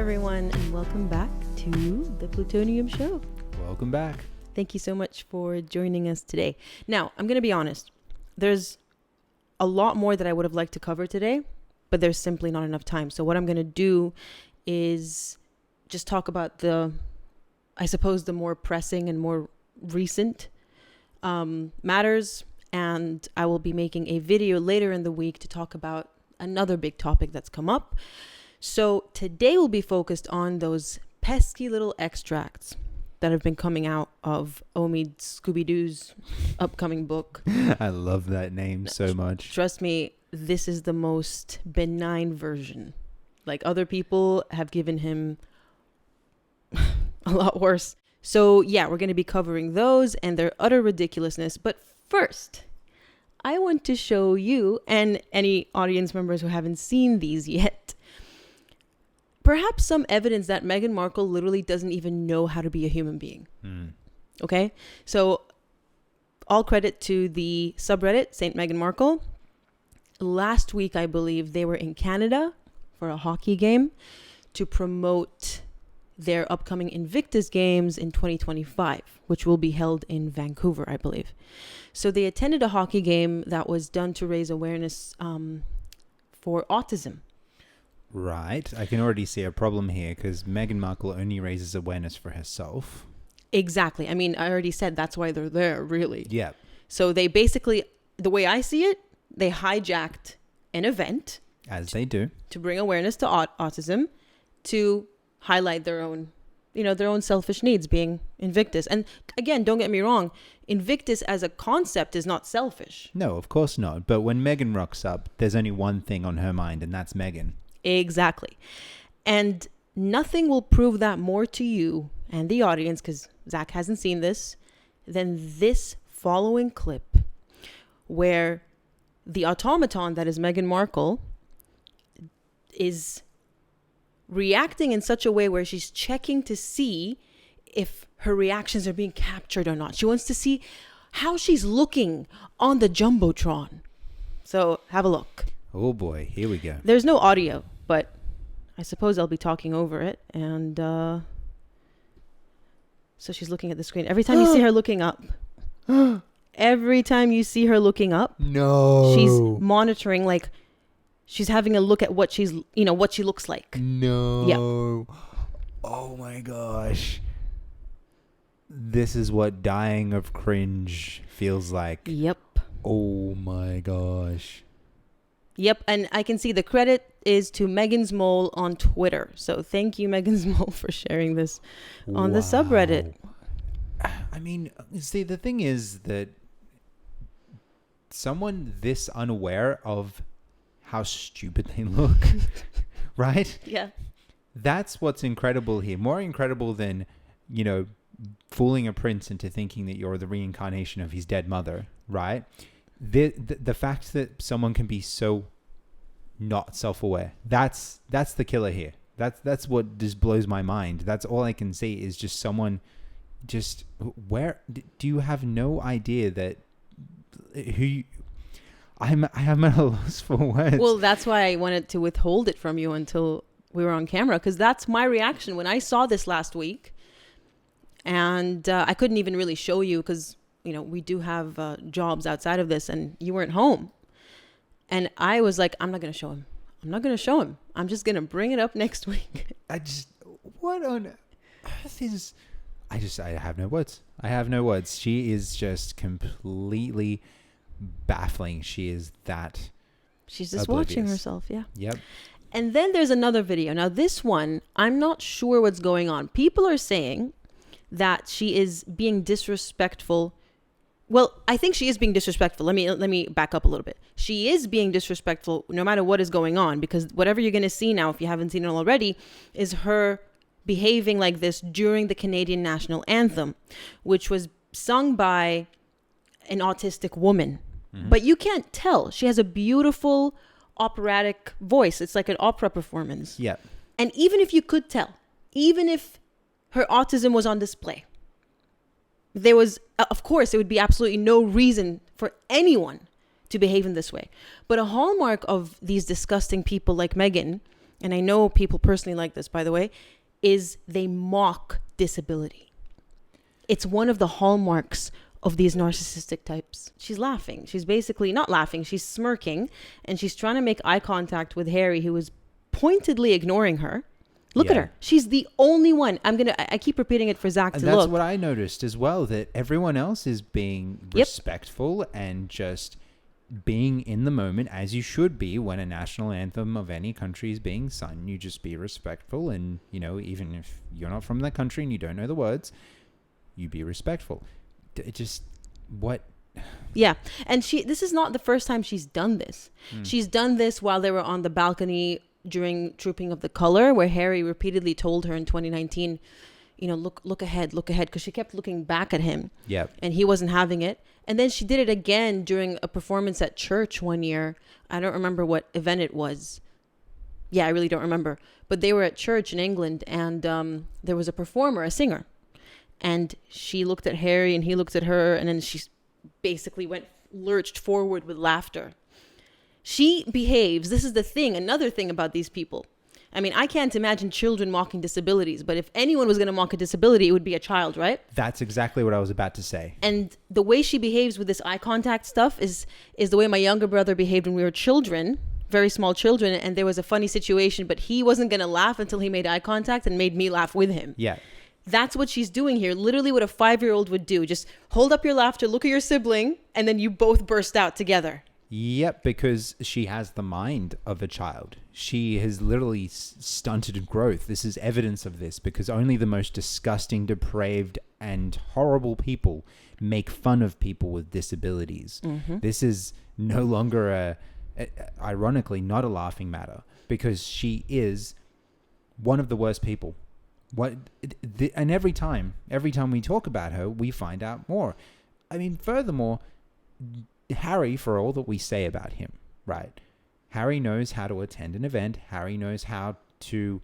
everyone, and welcome back to the Plutonium Show. Welcome back. Thank you so much for joining us today. Now, I'm going to be honest. There's a lot more that I would have liked to cover today, but there's simply not enough time. So what I'm going to do is just talk about the more pressing and more recent matters. And I will be making a video later in the week to talk about another big topic that's come up. So today we'll be focused on those pesky little extracts that have been coming out of Omid Scobie upcoming book. I love that name so much. Trust me, this is the most benign version. Like, other people have given him a lot worse. So yeah, we're going to be covering those and their utter ridiculousness. But first, I want to show you and any audience members who haven't seen these yet, perhaps some evidence that Meghan Markle literally doesn't even know how to be a human being. Okay? So all credit to the subreddit, Saint Meghan Markle. Last week, I believe, they were in Canada for a hockey game to promote their upcoming Invictus Games in 2025, which will be held in Vancouver, I believe. So they attended a hockey game that was done to raise awareness for autism. Right. I can already see a problem here because Meghan Markle only raises awareness for herself. Exactly. I mean, I already said that's why they're there, really. Yeah. So they basically, the way I see it, they hijacked an event. As they do. To bring awareness to autism, to highlight their own, their own selfish needs, being Invictus. And again, don't get me wrong, Invictus as a concept is not selfish. No, of course not. But when Meghan rocks up, there's only one thing on her mind, and that's Meghan. Exactly. And nothing will prove that more to you and the audience, because Zach hasn't seen this, than this following clip where the automaton that is Meghan Markle is reacting in such a way where she's checking to see if her reactions are being captured or not. She wants to see how she's looking on the Jumbotron. So have a look. Oh boy, here we go. There's no audio, but I suppose I'll be talking over it. And so she's looking at the screen. Every time you see her looking up, no, she's monitoring, like she's having a look at what what she looks like. No. Yeah. Oh my gosh. This is what dying of cringe feels like. Yep. Oh my gosh. Yep, and I can see the credit is to Megan's Mole on Twitter. So thank you, Megan's Mole, for sharing this on the subreddit. I mean, see, the thing is that someone this unaware of how stupid they look, right? Yeah. That's what's incredible here. More incredible than, fooling a prince into thinking that you're the reincarnation of his dead mother, right? The fact that someone can be so not self-aware, that's the killer here. That's what just blows my mind. That's all I can say is just someone just where do you have no idea that I'm at a loss for words. Well, that's why I wanted to withhold it from you until we were on camera, because that's my reaction when I saw this last week. And I couldn't even really show you because we do have jobs outside of this, and you weren't home. And I was like, I'm not going to show him. I'm just going to bring it up next week. What on earth is... I have no words. She is just completely baffling. She is that... She's just oblivious. watching herself, yeah. Yep. And then there's another video. Now, this one, I'm not sure what's going on. People are saying that she is being disrespectful. Well, I think she is being disrespectful. Let me back up a little bit. She is being disrespectful no matter what is going on, because whatever you're going to see now, if you haven't seen it already, is her behaving like this during the Canadian national anthem, which was sung by an autistic woman. Mm-hmm. But you can't tell. She has a beautiful operatic voice. It's like an opera performance. Yeah. And even if you could tell, even if her autism was on display, there was, of course, there would be absolutely no reason for anyone to behave in this way. But a hallmark of these disgusting people like Meghan and I know people personally like this, by the way, is they mock disability. It's one of the hallmarks of these narcissistic types. She's laughing. She's basically not laughing. She's smirking, and she's trying to make eye contact with Harry, who is pointedly ignoring her. Look at her. She's the only one. I keep repeating it for Zach to look. That's what I noticed as well, that everyone else is being respectful and just being in the moment, as you should be when a national anthem of any country is being sung. You just be respectful, and, you know, even if you're not from that country and you don't know the words, you be respectful. It just, what? Yeah. And this is not the first time she's done this. She's done this while they were on the balcony during Trooping of the Color, where Harry repeatedly told her in 2019, you know, look ahead, because she kept looking back at him. Yeah. And he wasn't having it. And then she did it again during a performance at church one year. I don't remember what event it was. Yeah, I really don't remember. But they were at church in England, and there was a performer, a singer. And she looked at Harry and he looked at her, and then she basically lurched forward with laughter. She behaves, this is the thing, another thing about these people. I mean, I can't imagine children mocking disabilities, but if anyone was going to mock a disability, it would be a child, right? That's exactly what I was about to say. And the way she behaves with this eye contact stuff is the way my younger brother behaved when we were children, very small children, and there was a funny situation, but he wasn't going to laugh until he made eye contact and made me laugh with him. Yeah. That's what she's doing here. Literally what a 5-year-old would do. Just hold up your laughter, look at your sibling, and then you both burst out together. Yep, because she has the mind of a child. She has literally stunted growth. This is evidence of this, because only the most disgusting, depraved, and horrible people make fun of people with disabilities. Mm-hmm. This is no longer ironically, not a laughing matter, because she is one of the worst people. And every time we talk about her, we find out more. I mean, furthermore, Harry, for all that we say about him, right? Harry knows how to attend an event. Harry knows how to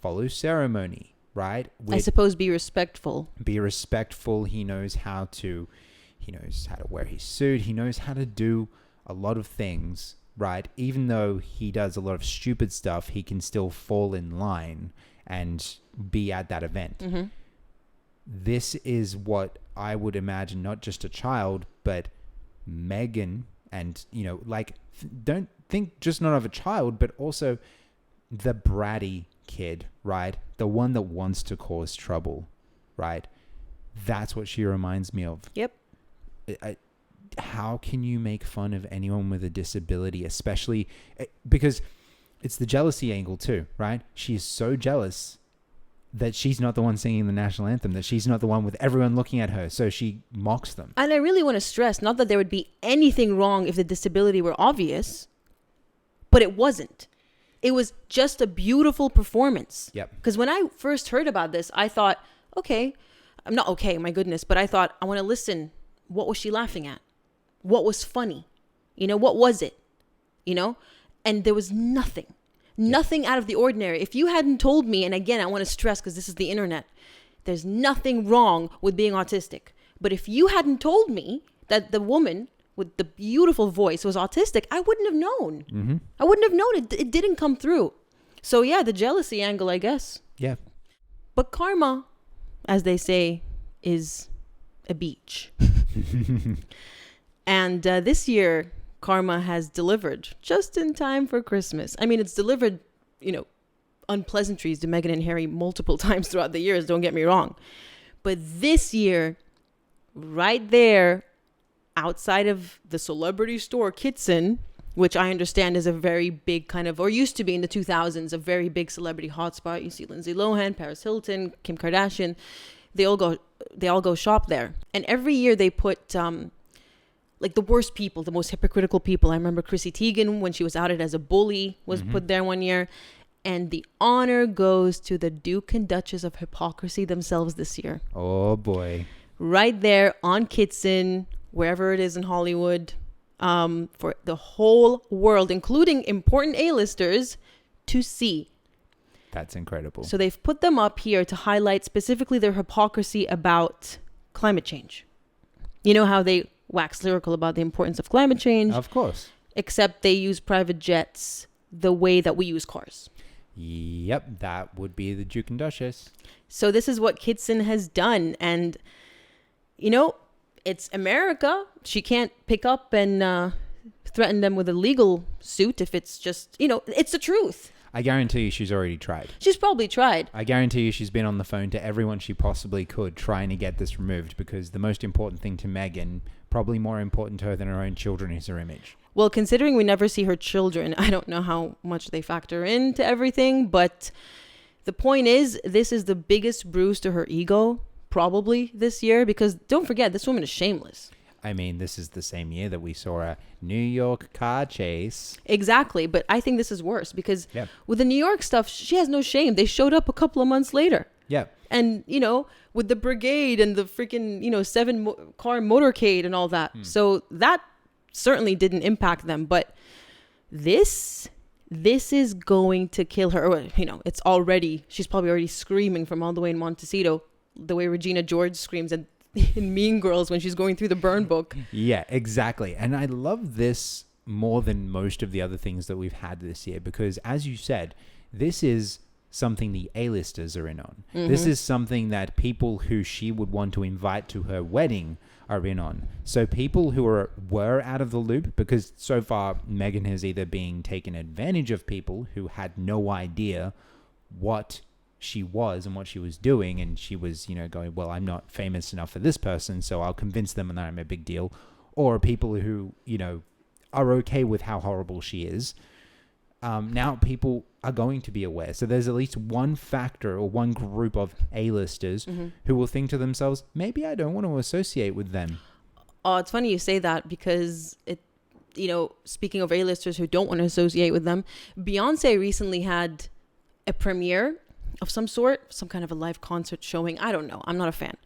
follow ceremony, right? I suppose be respectful. Be respectful. He knows how to wear his suit. He knows how to do a lot of things, right? Even though he does a lot of stupid stuff, he can still fall in line and be at that event. Mm-hmm. This is what I would imagine, not just a child, but Meghan, and, you know, like, don't think just not of a child, but also the bratty kid, right? The one that wants to cause trouble, right? That's what she reminds me of. Yep. How can you make fun of anyone with a disability, especially because it's the jealousy angle too, right? She is so jealous that she's not the one singing the national anthem, that she's not the one with everyone looking at her, so she mocks them. And I really want to stress, not that there would be anything wrong if the disability were obvious, but it wasn't. It was just a beautiful performance. Yep. Because when I first heard about this, I thought, okay, I'm not okay, my goodness, but I thought, I want to listen. What was she laughing at? What was funny? You know, what was it? You know? And there was nothing out of the ordinary. If you hadn't told me, and again, I want to stress because this is the internet, there's nothing wrong with being autistic. But if you hadn't told me that the woman with the beautiful voice was autistic, I wouldn't have known. Mm-hmm. I wouldn't have known. It didn't come through. So yeah, the jealousy angle, I guess. Yeah. But karma, as they say, is a beach. And this year, karma has delivered just in time for Christmas. I mean, it's delivered, you know, unpleasantries to Meghan and Harry multiple times throughout the years, don't get me wrong. But this year, right there, outside of the celebrity store Kitson, which I understand is a very big kind of, or used to be in the 2000s, a very big celebrity hotspot. You see Lindsay Lohan, Paris Hilton, Kim Kardashian. They all go shop there. And every year they put like the worst people, the most hypocritical people. I remember Chrissy Teigen, when she was outed as a bully, was put there one year. And the honor goes to the Duke and Duchess of Hypocrisy themselves this year. Oh, boy. Right there on Kitson, wherever it is in Hollywood, for the whole world, including important A-listers, to see. That's incredible. So they've put them up here to highlight specifically their hypocrisy about climate change. You know how they wax lyrical about the importance of climate change? Of course. Except they use private jets the way that we use cars. Yep, that would be the Duke and Duchess. So this is what Kitson has done. And, you know, it's America. She can't pick up and threaten them with a legal suit if it's just, you know, it's the truth. I guarantee you she's already tried. She's probably tried. I guarantee you she's been on the phone to everyone she possibly could trying to get this removed, because the most important thing to Meghan, probably more important to her than her own children, is her image. Well, considering we never see her children, I don't know how much they factor into everything, but the point is, this is the biggest bruise to her ego probably this year, because don't forget, this woman is shameless. I mean, this is the same year that we saw a New York car chase. Exactly. But I think this is worse because Yeah. with the New York stuff, she has no shame. They showed up a couple of months later. Yeah. And, you know, with the brigade and the freaking, you know, 7-car motorcade and all that. So that certainly didn't impact them. But this is going to kill her. Or, you know, it's already, she's probably already screaming from all the way in Montecito, the way Regina George screams in Mean Girls when she's going through the burn book. Yeah, exactly. And I love this more than most of the other things that we've had this year, because as you said, this is something the A-listers are in on. Mm-hmm. This is something that people who she would want to invite to her wedding are in on. So people who were out of the loop, because so far Meghan has either been taken advantage of people who had no idea what she was and what she was doing, and she was, you know, going, well, I'm not famous enough for this person, so I'll convince them that I'm a big deal. Or people who, you know, are okay with how horrible she is. Now people are going to be aware. So there's at least one factor or one group of A-listers who will think to themselves, maybe I don't want to associate with them. Oh, it's funny you say that, because it, you know, speaking of A-listers who don't want to associate with them, Beyonce recently had a premiere of some sort, some kind of a live concert showing. I don't know. I'm not a fan.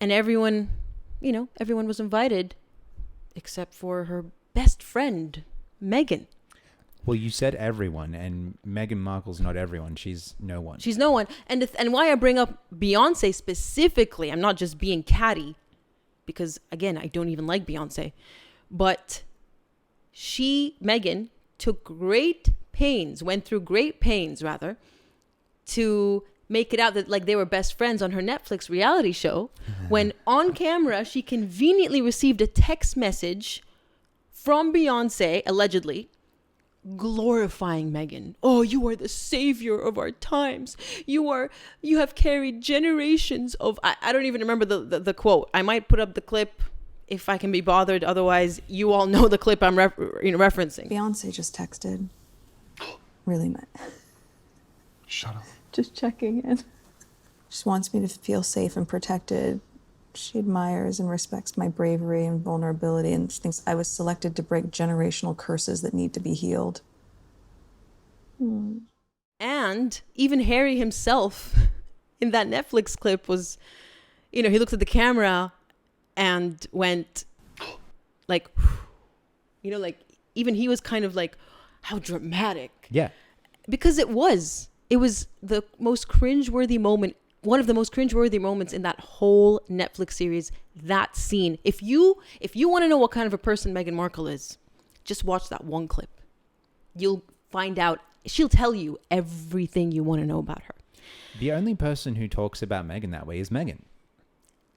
And everyone, you know, everyone was invited except for her best friend, Meghan. Well, you said everyone, and Meghan Markle's not everyone. She's no one. She's no one. And why I bring up Beyonce specifically, I'm not just being catty, because again, I don't even like Beyonce, but Meghan went through great pains rather, to make it out that like they were best friends on her Netflix reality show, when on camera she conveniently received a text message from Beyonce, allegedly, glorifying Meghan. Oh, you are the savior of our times. You have carried generations of, I don't even remember the quote. I might put up the clip if I can be bothered. Otherwise, you all know the clip I'm referencing. Beyonce just texted. Really, Matt. Shut up. Just checking in. Just wants me to feel safe and protected. She admires and respects my bravery and vulnerability, and she thinks I was selected to break generational curses that need to be healed. And even Harry himself in that Netflix clip was, you know, he looked at the camera and went like, you know, like even he was kind of like, how dramatic. Yeah. Because it was the most cringeworthy moment, one of the most cringeworthy moments in that whole Netflix series, that scene. If you want to know what kind of a person Meghan Markle is, just watch that one clip. You'll find out. She'll tell you everything you want to know about her. The only person who talks about Meghan that way is Meghan.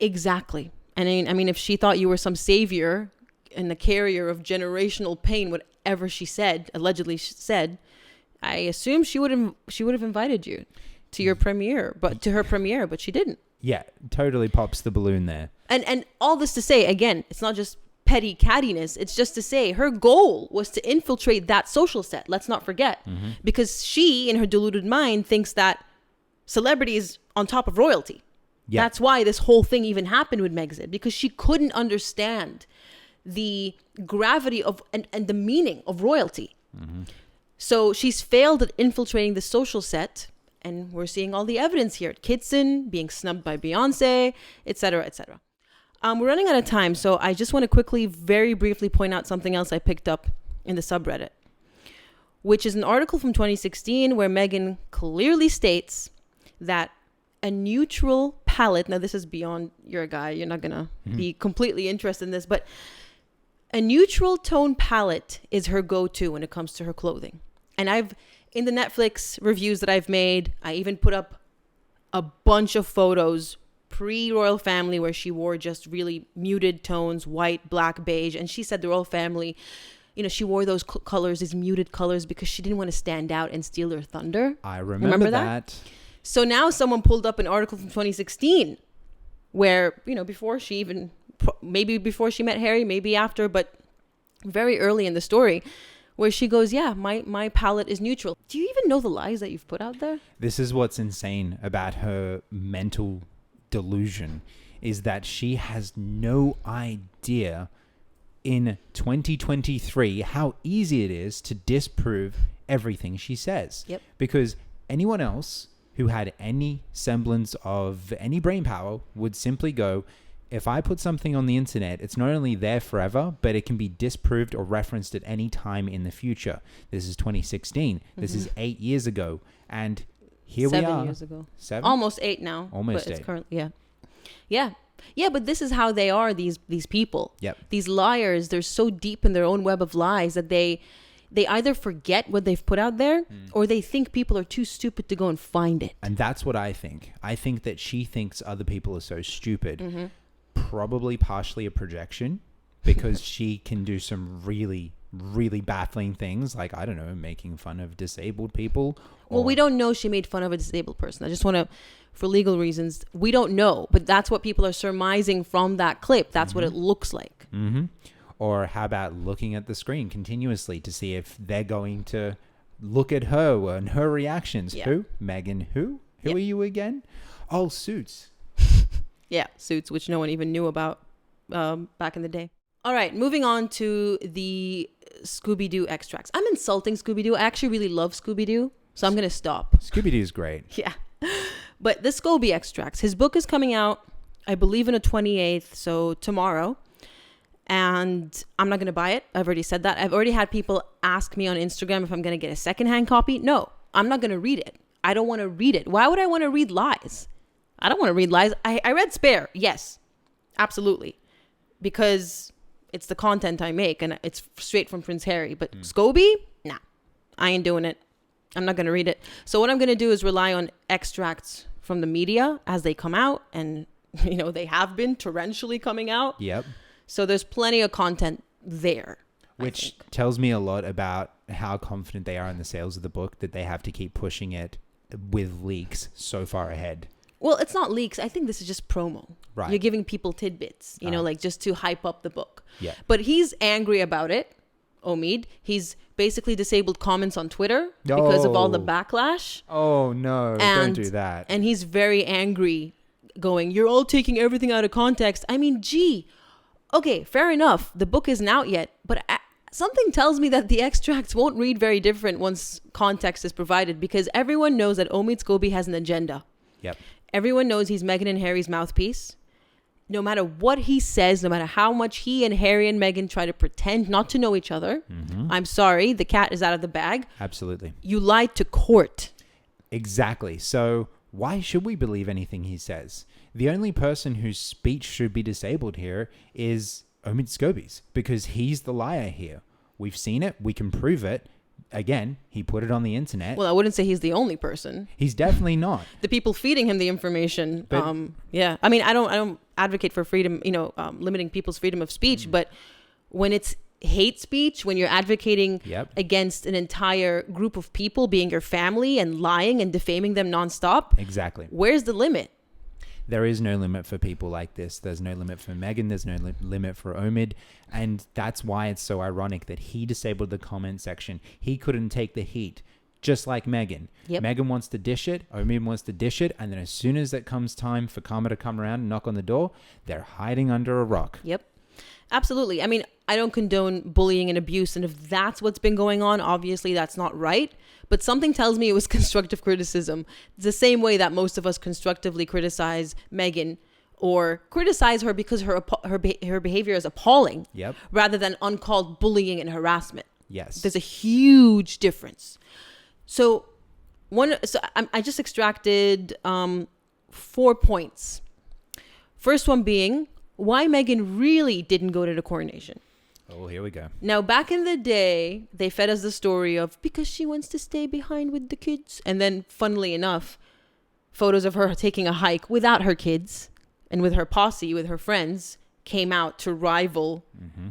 Exactly. And I mean, if she thought you were some savior and the carrier of generational pain, whatever she said, allegedly said, I assume she would have invited you to her premiere, but she didn't. Yeah, totally pops the balloon there. And all this to say, again, it's not just petty cattiness. It's just to say her goal was to infiltrate that social set. Let's not forget. Mm-hmm. Because she, in her deluded mind, thinks that celebrity is on top of royalty. Yeah. That's why this whole thing even happened with Meghan, because she couldn't understand the gravity of and the meaning of royalty. Mm-hmm. So she's failed at infiltrating the social set, and we're seeing all the evidence here. Kitson being snubbed by Beyonce, etc., etc. We're running out of time, so I just want to quickly, very briefly point out something else I picked up in the subreddit, which is an article from 2016 where Meghan clearly states that a neutral palette, now this is beyond, you're a guy, you're not going to be completely interested in this, but a neutral tone palette is her go-to when it comes to her clothing. And in the Netflix reviews that I've made, I even put up a bunch of photos pre-royal family where she wore just really muted tones, white, black, beige. And she said the royal family, you know, she wore those colors, these muted colors, because she didn't want to stand out and steal their thunder. I remember that. So now someone pulled up an article from 2016 where, you know, before she even, maybe before she met Harry, maybe after, but very early in the story, where she goes, yeah, my palette is neutral. Do you even know the lies that you've put out there? This is what's insane about her mental delusion, is that she has no idea in 2023 how easy it is to disprove everything she says. Yep. Because anyone else who had any semblance of any brain power would simply go, if I put something on the internet, it's not only there forever, but it can be disproved or referenced at any time in the future. This is 2016. This is 8 years ago. And here we are. 7 years ago. 7? Almost 8 now. Almost but it's 8. Currently, yeah. Yeah, but this is how they are, these people. Yep. These liars, they're so deep in their own web of lies that they either forget what they've put out there or they think people are too stupid to go and find it. And that's what I think. I think that she thinks other people are so stupid. Probably partially a projection, because she can do some really, really baffling things, like, I don't know, making fun of disabled people. Well, we don't know she made fun of a disabled person. I just want to, for legal reasons, we don't know. But that's what people are surmising from that clip. That's what it looks like. Or how about looking at the screen continuously to see if they're going to look at her and her reactions. Yeah. Who? Meghan who? Who are you again? Oh, Suits. Yeah, Suits, which no one even knew about back in the day. All right, moving on to the ScoobyDoo extracts. I'm insulting ScoobyDoo. I actually really love ScoobyDoo, so I'm going to stop. ScoobyDoo is great. Yeah. But the Scobie extracts, his book is coming out, I believe, on the 28th, so tomorrow. And I'm not going to buy it. I've already said that. I've already had people ask me on Instagram if I'm going to get a secondhand copy. No, I'm not going to read it. I don't want to read it. Why would I want to read lies? I don't want to read lies. I read Spare. Yes, absolutely. Because it's the content I make and it's straight from Prince Harry. But Scobie, nah, I ain't doing it. I'm not going to read it. So what I'm going to do is rely on extracts from the media as they come out. And, you know, they have been torrentially coming out. Yep. So there's plenty of content there. Which tells me a lot about how confident they are in the sales of the book, that they have to keep pushing it with leaks so far ahead. Well, it's not leaks. I think this is just promo. Right. You're giving people tidbits, you know, like just to hype up the book. Yeah. But he's angry about it, Omid. He's basically disabled comments on Twitter because of all the backlash. Oh, no. Don't do that. And he's very angry, going, you're all taking everything out of context. I mean, gee, okay, fair enough. The book isn't out yet, but something tells me that the extracts won't read very different once context is provided, because everyone knows that Omid Scobie has an agenda. Yep. Everyone knows he's Meghan and Harry's mouthpiece. No matter what he says, no matter how much he and Harry and Meghan try to pretend not to know each other, I'm sorry, the cat is out of the bag. Absolutely. You lied to court. Exactly. So why should we believe anything he says? The only person whose speech should be disabled here is Omid Scobie's, because he's the liar here. We've seen it. We can prove it. Again, he put it on the internet. Well, I wouldn't say he's the only person. He's definitely not. The people feeding him the information. But, yeah. I mean, I don't advocate for freedom, limiting people's freedom of speech. But when it's hate speech, when you're advocating against an entire group of people being your family and lying and defaming them nonstop. Exactly. Where's the limit? There is no limit for people like this. There's no limit for Meghan. There's no limit for Omid. And that's why it's so ironic that he disabled the comment section. He couldn't take the heat, just like Meghan. Yep. Meghan wants to dish it. Omid wants to dish it. And then as soon as it comes time for Karma to come around and knock on the door, they're hiding under a rock. Yep. Absolutely. I mean, I don't condone bullying and abuse. And if that's what's been going on, obviously that's not right. But something tells me it was constructive criticism. It's the same way that most of us constructively criticize Meghan or criticize her because her behavior is appalling, rather than uncalled bullying and harassment. Yes. There's a huge difference. So I just extracted 4 points. First one being why Meghan really didn't go to the coronation. Oh, here we go. Now, back in the day, they fed us the story of because she wants to stay behind with the kids. And then, funnily enough, photos of her taking a hike without her kids and with her posse, with her friends, came out to rival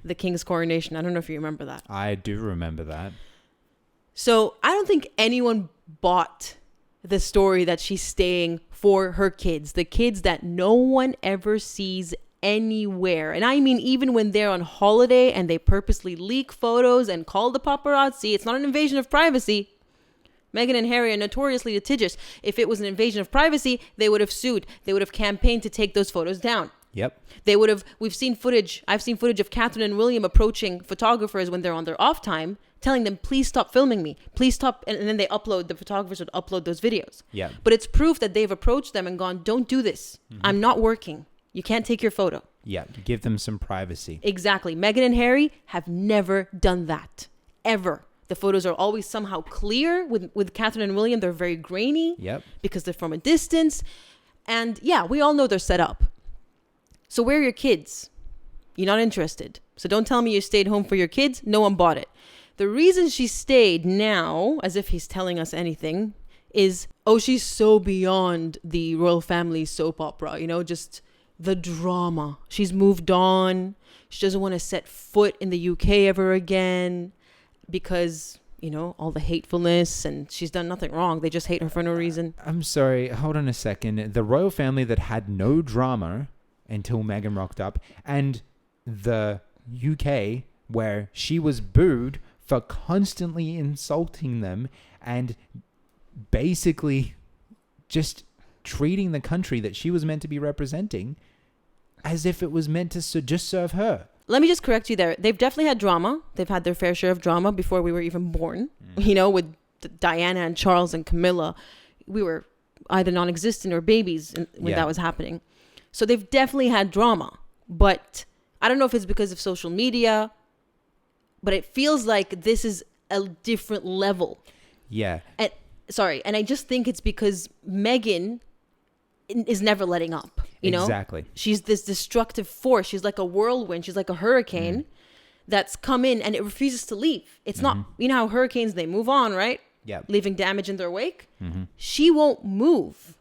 the king's coronation. I don't know if you remember that. I do remember that. So I don't think anyone bought the story that she's staying for her kids, the kids that no one ever sees anywhere. And I mean, even when they're on holiday and they purposely leak photos and call the paparazzi, it's not an invasion of privacy. Meghan and Harry are notoriously litigious. If it was an invasion of privacy, they would have sued. They would have campaigned to take those photos down. Yep. They would have, I've seen footage of Catherine and William approaching photographers when they're on their off time, telling them, please stop filming me. Please stop. And then the photographers would upload those videos. Yeah. But it's proof that they've approached them and gone, don't do this. I'm not working. You can't take your photo. Yeah. Give them some privacy. Exactly. Meghan and Harry have never done that. Ever. The photos are always somehow clear. With Catherine and William, they're very grainy. Yep. Because they're from a distance. And yeah, we all know they're set up. So where are your kids? You're not interested. So don't tell me you stayed home for your kids. No one bought it. The reason she stayed now, as if he's telling us anything, is, oh, she's so beyond the royal family soap opera, just the drama. She's moved on. She doesn't want to set foot in the UK ever again because, all the hatefulness, and she's done nothing wrong. They just hate her for no reason. I'm sorry. Hold on a second. The royal family that had no drama until Meghan rocked up, and the UK where she was booed for constantly insulting them and basically just treating the country that she was meant to be representing as if it was meant to just serve her. Let me just correct you there. They've definitely had drama. They've had their fair share of drama before we were even born. With Diana and Charles and Camilla. We were either non-existent or babies when that was happening. So they've definitely had drama. But I don't know if it's because of social media, but it feels like this is a different level. Yeah. And I just think it's because Meghan is never letting up. Exactly. She's this destructive force. She's like a whirlwind. She's like a hurricane that's come in and it refuses to leave. It's not, how hurricanes, they move on, right? Yeah. Leaving damage in their wake. She won't move.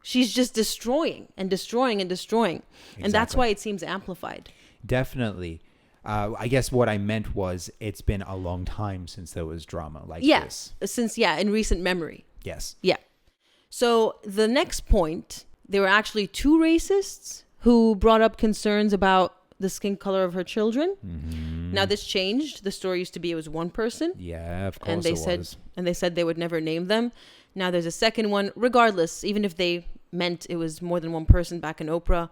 She's just destroying and destroying and destroying. Exactly. And that's why it seems amplified. Definitely. I guess what I meant was it's been a long time since there was drama like this. In recent memory. Yes. Yeah. So the next point, there were actually two racists who brought up concerns about the skin color of her children. Now this changed. The story used to be it was one person. Yeah, of course and they said they would never name them. Now there's a second one. Regardless, even if they meant it was more than one person back in Oprah,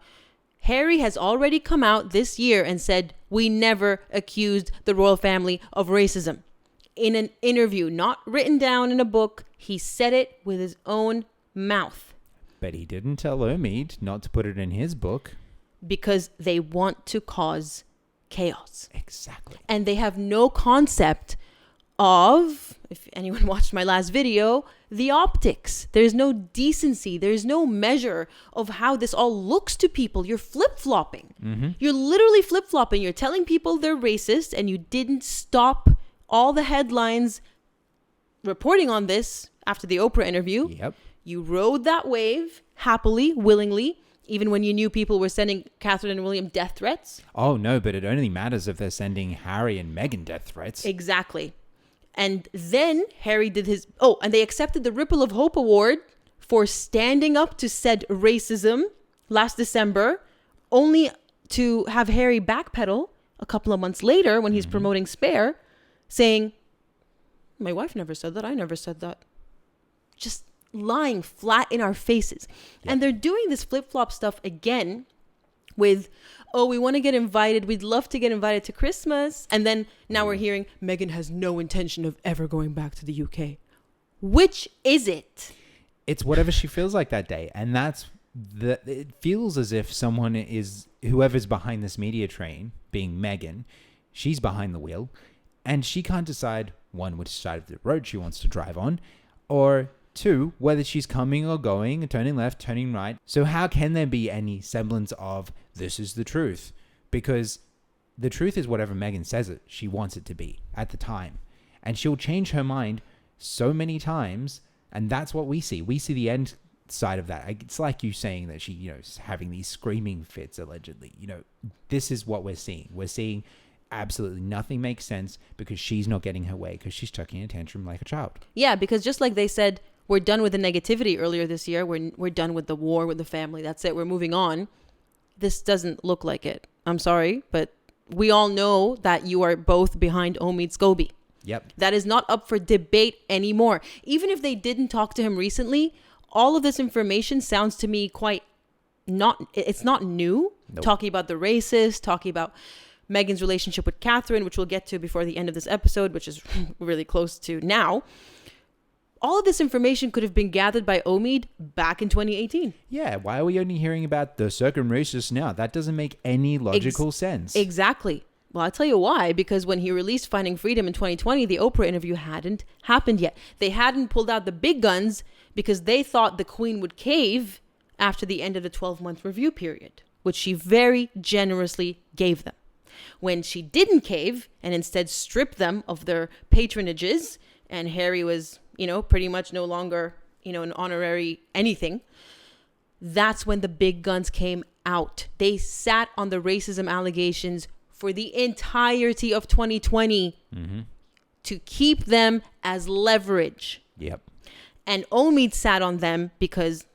Harry has already come out this year and said, we never accused the royal family of racism. In an interview, not written down in a book, he said it with his own mouth. But he didn't tell Omid not to put it in his book. Because they want to cause chaos. Exactly. And they have no concept of, if anyone watched my last video, the optics. There's no decency. There's no measure of how this all looks to people. You're flip-flopping. You're literally flip-flopping. You're telling people they're racist and you didn't stop all the headlines reporting on this after the Oprah interview. Yep. You rode that wave happily, willingly, even when you knew people were sending Catherine and William death threats. Oh, no, but it only matters if they're sending Harry and Meghan death threats. Exactly. And then Harry did his... Oh, and they accepted the Ripple of Hope Award for standing up to said racism last December, only to have Harry backpedal a couple of months later when he's promoting Spare, saying, my wife never said that. I never said that. Just lying flat in our faces. Yep. And they're doing this flip-flop stuff again with, oh, we want to get invited. We'd love to get invited to Christmas. And then now we're hearing Meghan has no intention of ever going back to the UK. Which is it? It's whatever she feels like that day. And it feels as if whoever's behind this media train, being Meghan, she's behind the wheel. And she can't decide, one, which side of the road she wants to drive on, or two, whether she's coming or going, turning left, turning right. So how can there be any semblance of this is the truth? Because the truth is whatever Meghan says she wants it to be at the time. And she'll change her mind so many times. And that's what we see. We see the end side of that. It's like you saying that she, is having these screaming fits, allegedly. This is what we're seeing. We're seeing absolutely nothing makes sense because she's not getting her way because she's tucking a tantrum like a child. Yeah, because just like they said, we're done with the negativity earlier this year. We're done with the war with the family. That's it. We're moving on. This doesn't look like it. I'm sorry, but we all know that you are both behind Omid Scobie. Yep. That is not up for debate anymore. Even if they didn't talk to him recently, all of this information sounds to me it's not new. Nope. Talking about the racist, talking about Meghan's relationship with Catherine, which we'll get to before the end of this episode, which is really close to now. All of this information could have been gathered by Omid back in 2018. Yeah, why are we only hearing about the second racist now? That doesn't make any logical sense. Exactly. Well, I'll tell you why. Because when he released Finding Freedom in 2020, the Oprah interview hadn't happened yet. They hadn't pulled out the big guns because they thought the Queen would cave after the end of the 12-month review period, which she very generously gave them. When she didn't cave and instead stripped them of their patronages, and Harry was, pretty much no longer, an honorary anything, that's when the big guns came out. They sat on the racism allegations for the entirety of 2020 to keep them as leverage. Yep. And Omid sat on them because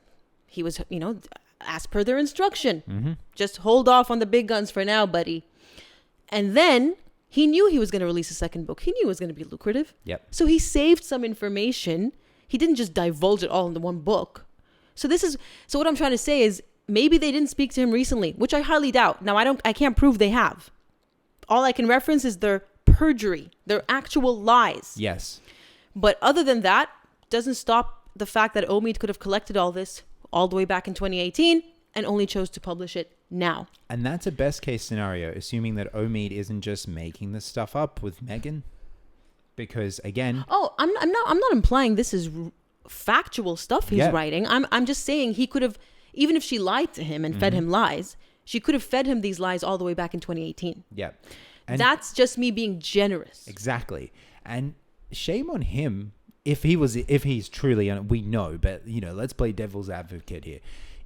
he was, as per their instruction, just hold off on the big guns for now, buddy. And then he knew he was going to release a second book. He knew it was going to be lucrative. Yep. So he saved some information. He didn't just divulge it all into one book. So what I'm trying to say is maybe they didn't speak to him recently, which I highly doubt. Now, I can't prove they have. All I can reference is their perjury, their actual lies. Yes. But other than that, doesn't stop the fact that Omid could have collected all this all the way back in 2018 and only chose to publish it now. And that's a best case scenario, assuming that Omid isn't just making this stuff up with Meghan. Because again, I'm not implying this is factual stuff he's writing. I'm just saying he could have, even if she lied to him and fed him lies, she could have fed him these lies all the way back in 2018. Yeah. And that's just me being generous. Exactly. And shame on him if he's truly, we know, but let's play devil's advocate here.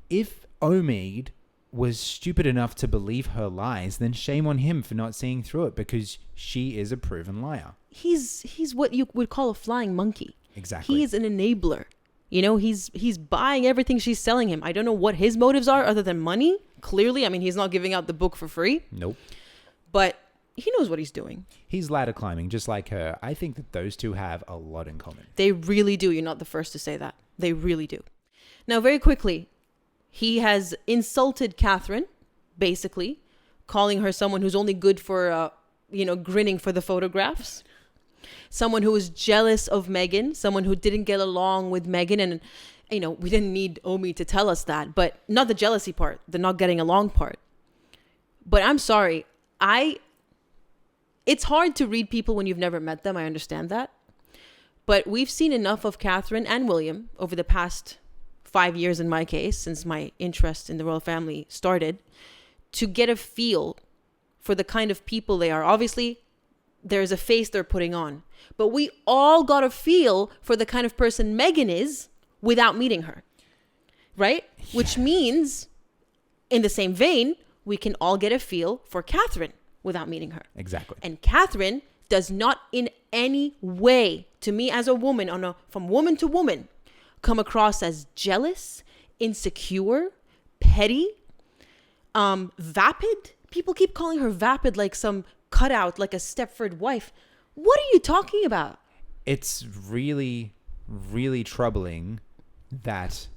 If Omid was stupid enough to believe her lies, then shame on him for not seeing through it, because she is a proven liar. He's what you would call a flying monkey. Exactly. He is an enabler. He's buying everything she's selling him. I don't know what his motives are other than money. Clearly, he's not giving out the book for free. Nope. But he knows what he's doing. He's ladder climbing just like her. I think that those two have a lot in common. They really do. You're not the first to say that. They really do. Now, very quickly, he has insulted Catherine, basically, calling her someone who's only good for, grinning for the photographs. Someone who was jealous of Meghan, someone who didn't get along with Meghan. And, we didn't need Omid to tell us that, but not the jealousy part, the not getting along part. But I'm sorry. It's hard to read people when you've never met them. I understand that. But we've seen enough of Catherine and William over the past 5 years in my case, since my interest in the royal family started, to get a feel for the kind of people they are. Obviously, there's a face they're putting on. But we all got a feel for the kind of person Meghan is without meeting her. Right? Yeah. Which means, in the same vein, we can all get a feel for Catherine without meeting her. Exactly. And Catherine does not in any way, to me as a woman, from woman to woman, come across as jealous, insecure, petty, vapid. People keep calling her vapid like some cutout, like a Stepford wife. What are you talking about? It's really, really troubling that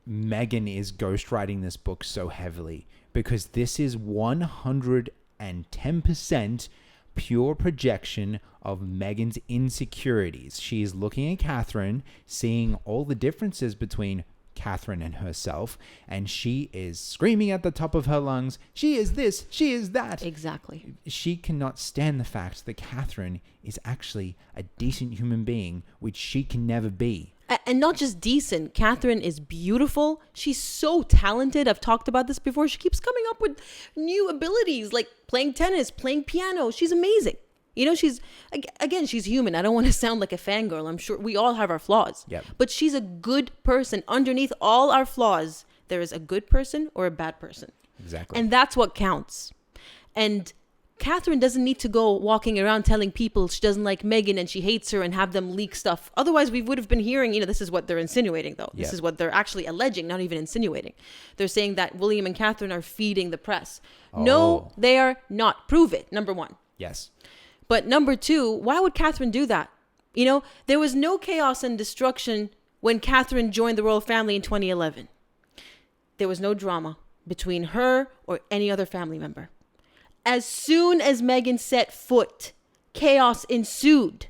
Meghan is ghostwriting this book so heavily, because this is 110% pure projection of Meghan's insecurities. She is looking at Catherine, seeing all the differences between Catherine and herself, and she is screaming at the top of her lungs, she is this, she is that. Exactly. She cannot stand the fact that Catherine is actually a decent human being, which she can never be. And not just decent. Catherine is beautiful. She's so talented. I've talked about this before. She keeps coming up with new abilities like playing tennis, playing piano. She's amazing. You know, she's human. I don't want to sound like a fangirl. I'm sure we all have our flaws. Yep. But she's a good person. Underneath all our flaws, there is a good person or a bad person. Exactly. And that's what counts. And Catherine doesn't need to go walking around telling people she doesn't like Meghan and she hates her and have them leak stuff. Otherwise, we would have been hearing, this is what they're insinuating, though. This is what they're actually alleging, not even insinuating. They're saying that William and Catherine are feeding the press. No, they are not. Prove it, number one. Yes. But number two, why would Catherine do that? There was no chaos and destruction when Catherine joined the royal family in 2011. There was no drama between her or any other family member. As soon as Meghan set foot, chaos ensued.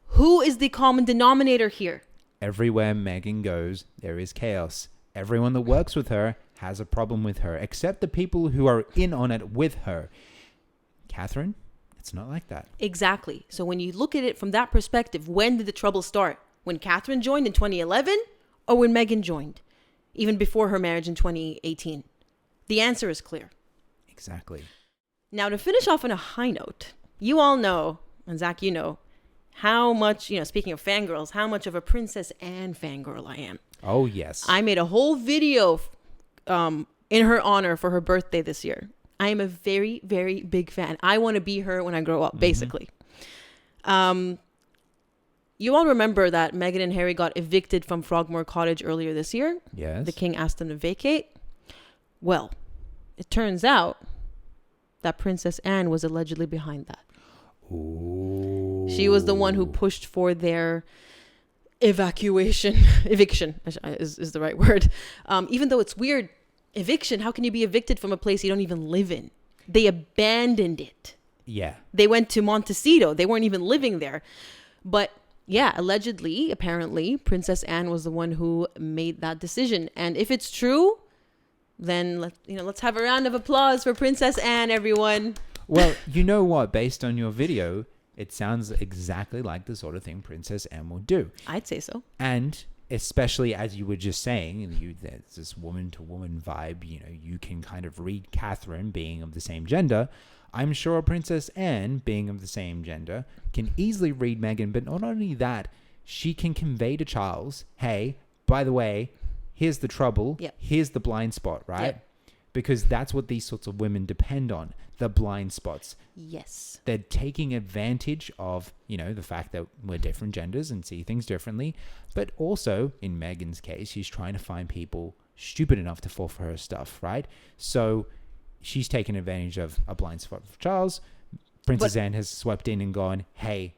Who is the common denominator here? Everywhere Meghan goes, there is chaos. Everyone that works with her has a problem with her, except the people who are in on it with her. Catherine, it's not like that. Exactly. So when you look at it from that perspective, when did the trouble start? When Catherine joined in 2011 or when Meghan joined? Even before her marriage in 2018? The answer is clear. Exactly. Now, to finish off on a high note, you all know, and Zach, how much, speaking of fangirls, how much of a Princess Anne fangirl I am. Oh, yes. I made a whole video in her honor for her birthday this year. I am a very, very big fan. I want to be her when I grow up, basically. You all remember that Meghan and Harry got evicted from Frogmore Cottage earlier this year? Yes. The king asked them to vacate. Well, it turns out that Princess Anne was allegedly behind that. Ooh. She was the one who pushed for their eviction is the right word. Even though it's weird, eviction, how can you be evicted from a place you don't even live in? They abandoned it. Yeah. They went to Montecito. They weren't even living there. But yeah, allegedly, apparently, Princess Anne was the one who made that decision. And if it's true, then let's have a round of applause for Princess Anne, everyone. Well, you know what? Based on your video, it sounds exactly like the sort of thing Princess Anne will do. I'd say so. And especially as you were just saying, there's this woman-to-woman vibe. You can kind of read Catherine being of the same gender. I'm sure Princess Anne, being of the same gender, can easily read Meghan. But not only that, she can convey to Charles, hey, by the way, here's the trouble. Yep. Here's the blind spot, right? Yep. Because that's what these sorts of women depend on, the blind spots. Yes. They're taking advantage of, the fact that we're different genders and see things differently. But also, in Meghan's case, she's trying to find people stupid enough to fall for her stuff, right? So she's taken advantage of a blind spot for Charles. Princess Anne has swept in and gone, hey,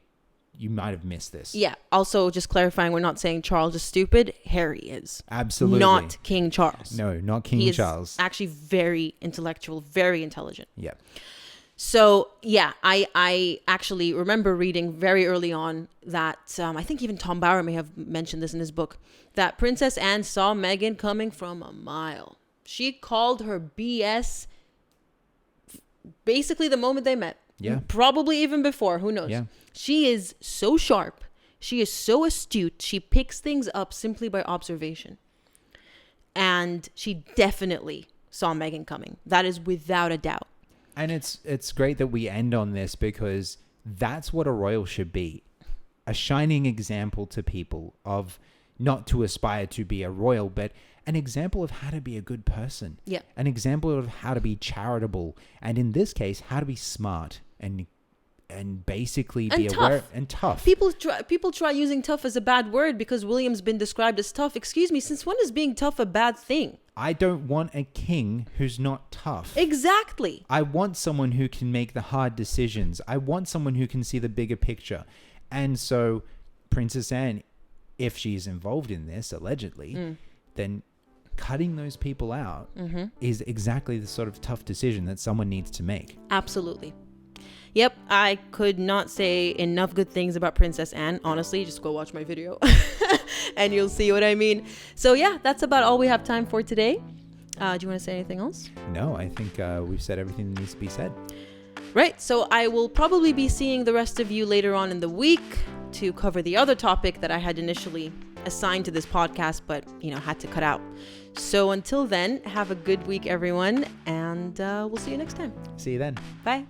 you might have missed this. Yeah. Also, just clarifying, we're not saying Charles is stupid. Harry is. Absolutely. Not King Charles. No, not King Charles. He is actually very intellectual, very intelligent. Yeah. So, yeah, I actually remember reading very early on that, I think even Tom Bauer may have mentioned this in his book, that Princess Anne saw Meghan coming from a mile. She called her BS basically the moment they met. Yeah. Probably even before. Who knows? Yeah. She is so sharp. She is so astute. She picks things up simply by observation. And she definitely saw Meghan coming. That is without a doubt. And it's great that we end on this because that's what a royal should be. A shining example to people of not to aspire to be a royal, but an example of how to be a good person. Yeah. An example of how to be charitable. And in this case, how to be smart and basically be aware and tough. People try using tough as a bad word because William's been described as tough. Excuse me, since when is being tough a bad thing? I don't want a king who's not tough. Exactly. I want someone who can make the hard decisions. I want someone who can see the bigger picture. And so Princess Anne, if she's involved in this, allegedly, then cutting those people out is exactly the sort of tough decision that someone needs to make. Absolutely. Yep, I could not say enough good things about Princess Anne. Honestly, just go watch my video and you'll see what I mean. So yeah, that's about all we have time for today. Do you want to say anything else? No, I think we've said everything that needs to be said. Right, so I will probably be seeing the rest of you later on in the week to cover the other topic that I had initially assigned to this podcast, but, had to cut out. So until then, have a good week, everyone, and we'll see you next time. See you then. Bye.